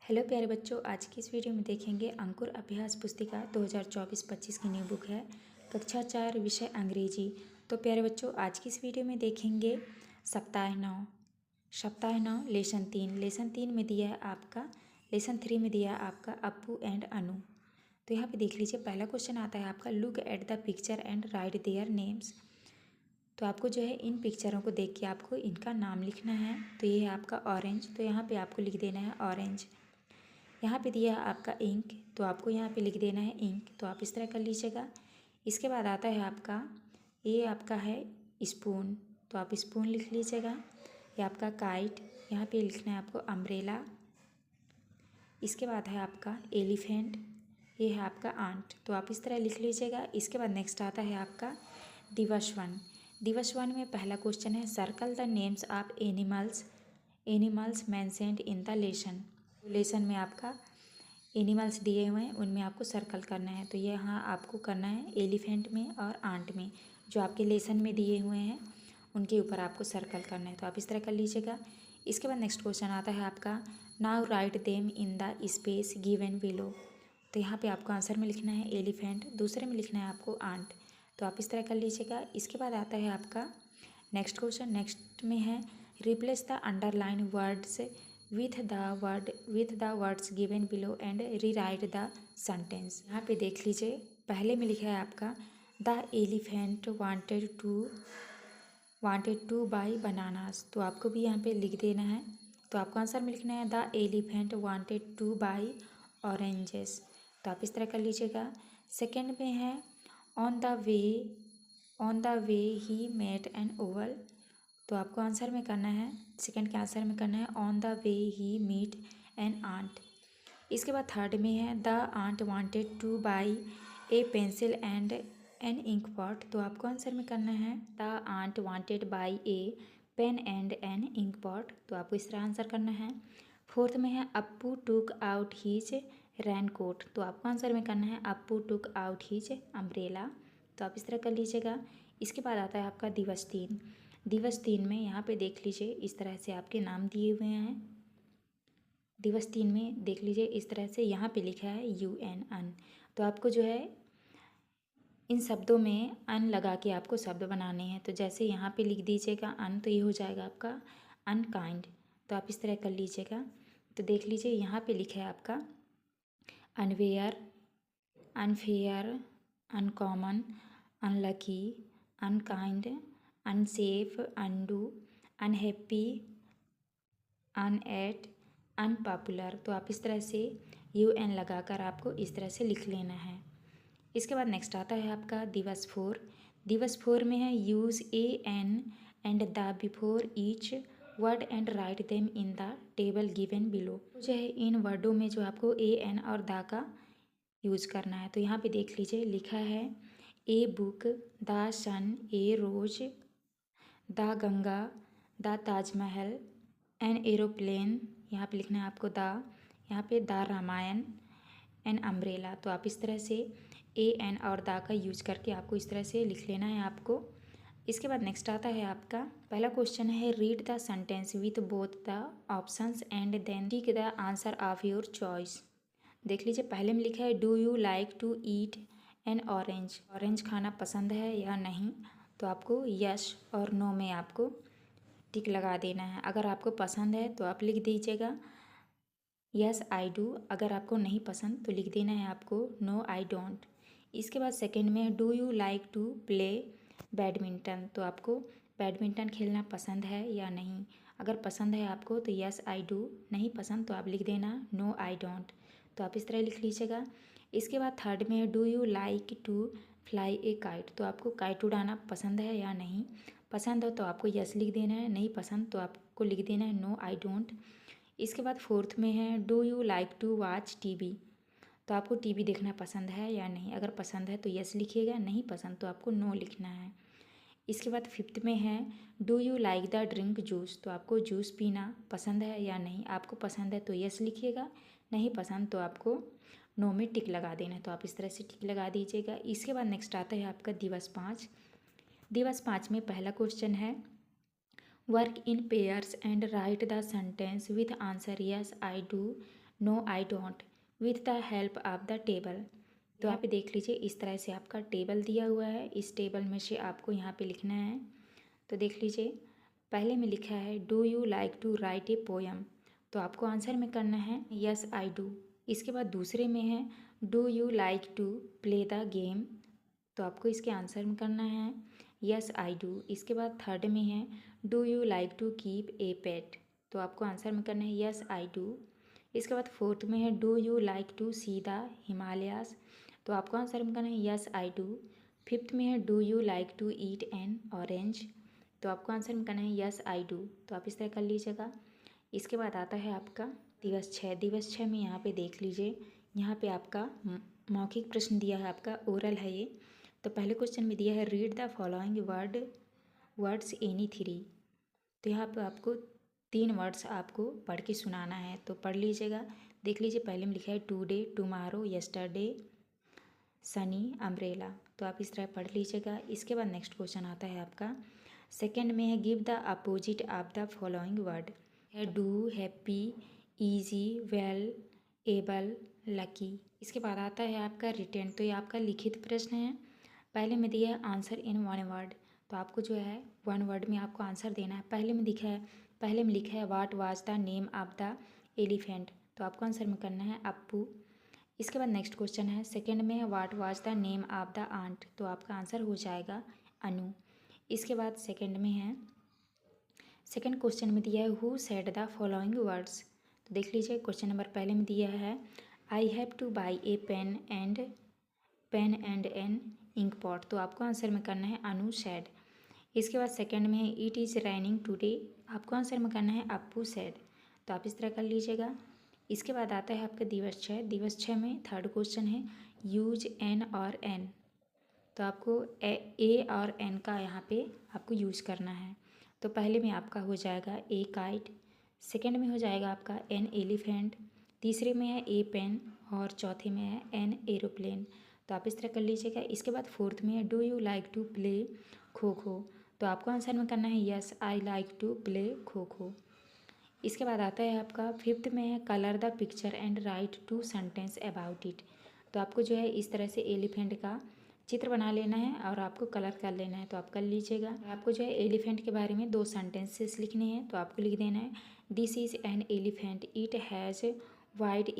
Hello प्यारे बच्चों, आज की इस वीडियो में देखेंगे अंकुर अभ्यास पुस्तिका 2024-25 की न्यू बुक है कक्षा 4 विषय अंग्रेजी। तो प्यारे बच्चों, आज की इस वीडियो में देखेंगे सप्ताह 9 लेसन 3 में दिया है आपका, लेसन 3 में दिया है आपका अप्पू एंड अनु। तो यहाँ पे देख लीजिए, पहला क्वेश्चन आता है आपका look at the picture and right their names. तो आपको जो है इन पिक्चरों को देख के आपको इनका नाम लिखना है। तो ये है आपका ऑरेंज, तो यहाँ पे आपको लिख देना है ऑरेंज। यहाँ पे दिया है आपका इंक, तो आपको यहाँ पे लिख देना है इंक, तो आप इस तरह कर लीजिएगा। इसके बाद आता है आपका, ये आपका है स्पून, तो आप स्पून लिख लीजिएगा। ये आपका काइट, यहाँ पे लिखना है आपको अम्ब्रेला। इसके बाद है आपका एलिफेंट, ये है आपका आंट, तो आप इस तरह लिख लीजिएगा। इसके बाद नेक्स्ट आता है आपका दिवस वन में पहला क्वेश्चन है circle the names of animals mentioned in the lesson में आपका एनिमल्स दिए हुए हैं, उनमें आपको सर्कल करना है। तो ये यहाँ आपको करना है एलिफेंट में और आंट में, जो आपके लेसन में दिए हुए हैं उनके ऊपर आपको सर्कल करना है। तो आप इस तरह कर लीजिएगा। इसके बाद नेक्स्ट क्वेश्चन आता है आपका now write them in the space given below. तो यहाँ पे आपको आंसर में लिखना है एलिफेंट, दूसरे में लिखना है आपको आंट, तो आप इस तरह कर लीजिएगा। इसके बाद आता है आपका नेक्स्ट क्वेश्चन, नेक्स्ट में है replace the underline words with the words given below and rewrite the sentence. यहाँ पे देख लीजिए, पहले में लिखा है आपका the elephant wanted to by bananas, तो आपको भी यहाँ पे लिख देना है। तो आपको आंसर में लिखना है the elephant wanted to buy oranges, तो आप इस तरह कर लीजिएगा। सेकेंड में है on the way he met an oval, तो आपको आंसर में करना है, सेकंड के आंसर में करना है on the way he meet an ant. इसके बाद थर्ड में है the ant wanted to buy a pencil and an ink pot, तो आपको आंसर में करना है the ant wanted buy a pen and an ink pot, तो आपको इस तरह आंसर करना है। फोर्थ में है Appu took out his raincoat, तो आपको आंसर में करना है Appu took out his umbrella, तो आप इस तरह कर लीजिएगा। इसके बाद आता है आपका दिवस 3 में यहाँ पे देख लीजिए, इस तरह से आपके नाम दिए हुए हैं। दिवस 3 में देख लीजिए, इस तरह से यहाँ पे लिखा है UN अन, तो आपको जो है इन शब्दों में अन लगा के आपको शब्द बनाने हैं। तो जैसे यहाँ पे लिख दीजिएगा अन, तो ये हो जाएगा आपका अनकाइंड, तो आप इस तरह कर लीजिएगा। तो देख लीजिए, यहाँ पे लिखा है आपका unaware, unfair, uncommon, unlucky, unkind, unsafe, undo, unhappy, uneat, unpopular, तो आप इस तरह से UN लगाकर आपको इस तरह से लिख लेना है। इसके बाद नेक्स्ट आता है आपका दिवस 4 में है use AN and the before each word and write them in the table given below, जो है इन वर्डों में जो आपको AN और द का यूज़ करना है। तो यहाँ पे देख लीजिए, लिखा है a book, the sun, a rose, the Ganga, the Taj Mahal, an aeroplane, यहाँ पे लिखना है आपको यहाँ पे द रामायण, एन अम्ब्रेला, तो आप इस तरह से AN और द का यूज करके आपको इस तरह से लिख लेना है आपको। इसके बाद नेक्स्ट आता है आपका पहला क्वेश्चन है read the sentence with both the options and then tick the answer of your choice. देख लीजिए, पहले में लिखा है do you like to eat an orange खाना पसंद है या नहीं, तो आपको यस और नो में आपको टिक लगा देना है। अगर आपको पसंद है तो आप लिख दीजिएगा यस आई डू, अगर आपको नहीं पसंद तो लिख देना है आपको नो आई डोंट। इसके बाद सेकंड में do you like to play badminton, तो आपको बैडमिंटन खेलना पसंद है या नहीं, अगर पसंद है आपको तो यस आई डू, नहीं पसंद तो आप लिख देना नो आई डोंट, तो आप इस तरह लिख लीजिएगा। इसके बाद थर्ड में है do you like to fly a kite, तो आपको काइट उड़ाना पसंद है या नहीं, पसंद हो तो आपको यस लिख देना है, नहीं पसंद तो आपको लिख देना है नो आई डोंट। इसके बाद फोर्थ में है do you like to watch TV, तो आपको TV देखना पसंद है या नहीं, अगर पसंद है तो यस लिखिएगा, नहीं पसंद तो आपको नो लिखना है। इसके बाद फिफ्थ में है do you like the drink juice, तो आपको जूस पीना पसंद है या नहीं, आपको पसंद है तो यस लिखिएगा, नहीं पसंद तो आपको नो में टिक लगा देना है, तो आप इस तरह से टिक लगा दीजिएगा। इसके बाद नेक्स्ट आता है आपका दिवस 5 में पहला क्वेश्चन है work in pairs and write the sentence with answer yes I do no I don't with the help of the table. तो यहाँ पे देख लीजिए इस तरह से आपका टेबल दिया हुआ है। इस टेबल में से आपको यहाँ पे लिखना है। तो देख लीजिए पहले में लिखा है do you like to write a poem. तो आपको आंसर में करना है यस आई डू। इसके बाद दूसरे में है do you like to play the game. तो आपको इसके आंसर में करना है यस आई डू। इसके बाद थर्ड में है do you like to keep a pet. तो आपको आंसर में करना है यस आई डू। इसके बाद फोर्थ में है do you like to see the Himalayas. तो आपको आंसर में करना है यस आई डू। फिफ्थ में है do you like to eat an orange. तो आपको आंसर में करना है यस आई डू। तो आप इस तरह कर लीजिएगा। इसके बाद आता है आपका दिवस 6। दिवस 6 में यहाँ पे देख लीजिए, यहाँ पे आपका मौखिक प्रश्न दिया है, आपका ओरल है ये। तो पहले क्वेश्चन में दिया है read the following words any three. तो यहाँ पे आपको 3 वर्ड्स आपको पढ़ के सुनाना है। तो पढ़ लीजिएगा। देख लीजिए पहले में लिखा है today, tomorrow, yesterday, Sunny, umbrella. तो आप इस तरह पढ़ लीजिएगा। इसके बाद नेक्स्ट क्वेश्चन आता है आपका सेकंड में है give the opposite of the following word. है do, happy, easy, well, able, lucky. इसके बाद आता है आपका रिटेन। तो ये आपका लिखित प्रश्न है। पहले में दिया है आंसर इन वन वर्ड। तो आपको जो है वन वर्ड में आपको आंसर देना है। पहले में लिखा है what was the name of the elephant. तो आपको आंसर में करना है अप्पू। इसके बाद नेक्स्ट क्वेश्चन है सेकंड में है what was the name of the ant. तो आपका आंसर हो जाएगा अनु। इसके बाद सेकंड क्वेश्चन में दिया है who said the following words. तो देख लीजिए क्वेश्चन नंबर पहले में दिया है I have to buy a pen and an ink pot. तो आपको आंसर में करना है अनु सेड। इसके बाद सेकंड में है इट इज़ रेनिंग टुडे। आपको आंसर में करना है अप्पू सेड। तो आप इस तरह कर लीजिएगा। इसके बाद आता है आपका दिवस 6। दिवस 6 में थर्ड क्वेश्चन है यूज एन और एन। तो आपको ए और एन का यहाँ पे आपको यूज करना है। तो पहले में आपका हो जाएगा ए काइट, सेकंड में हो जाएगा आपका एन एलिफेंट, तीसरे में है ए पेन और चौथे में है एन एरोप्लेन। तो आप इस तरह कर लीजिएगा। इसके बाद फोर्थ में है do you like to play kho kho. तो आपको आंसर में करना है yes I like to play kho kho. इसके बाद आता है आपका फिफ्थ में है colour the picture and right 2 sentence about it. तो आपको जो है इस तरह से एलिफेंट का चित्र बना लेना है और आपको कलर कर लेना है। तो आप कर लीजिएगा। आपको जो है एलिफेंट के बारे में 2 सेंटेंसेस लिखने हैं। तो आपको लिख देना है this is an elephant, it has wide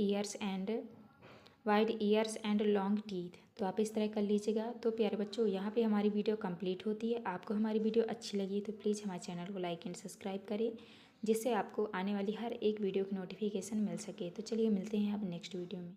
years and long teeth. तो आप इस तरह कर लीजिएगा। तो प्यारे बच्चों यहाँ पे हमारी वीडियो कंप्लीट होती है। आपको हमारी वीडियो अच्छी लगी तो प्लीज़ हमारे चैनल को लाइक एंड सब्सक्राइब करें, जिससे आपको आने वाली हर एक वीडियो की नोटिफिकेशन मिल सके। तो चलिए मिलते हैं अब नेक्स्ट वीडियो में।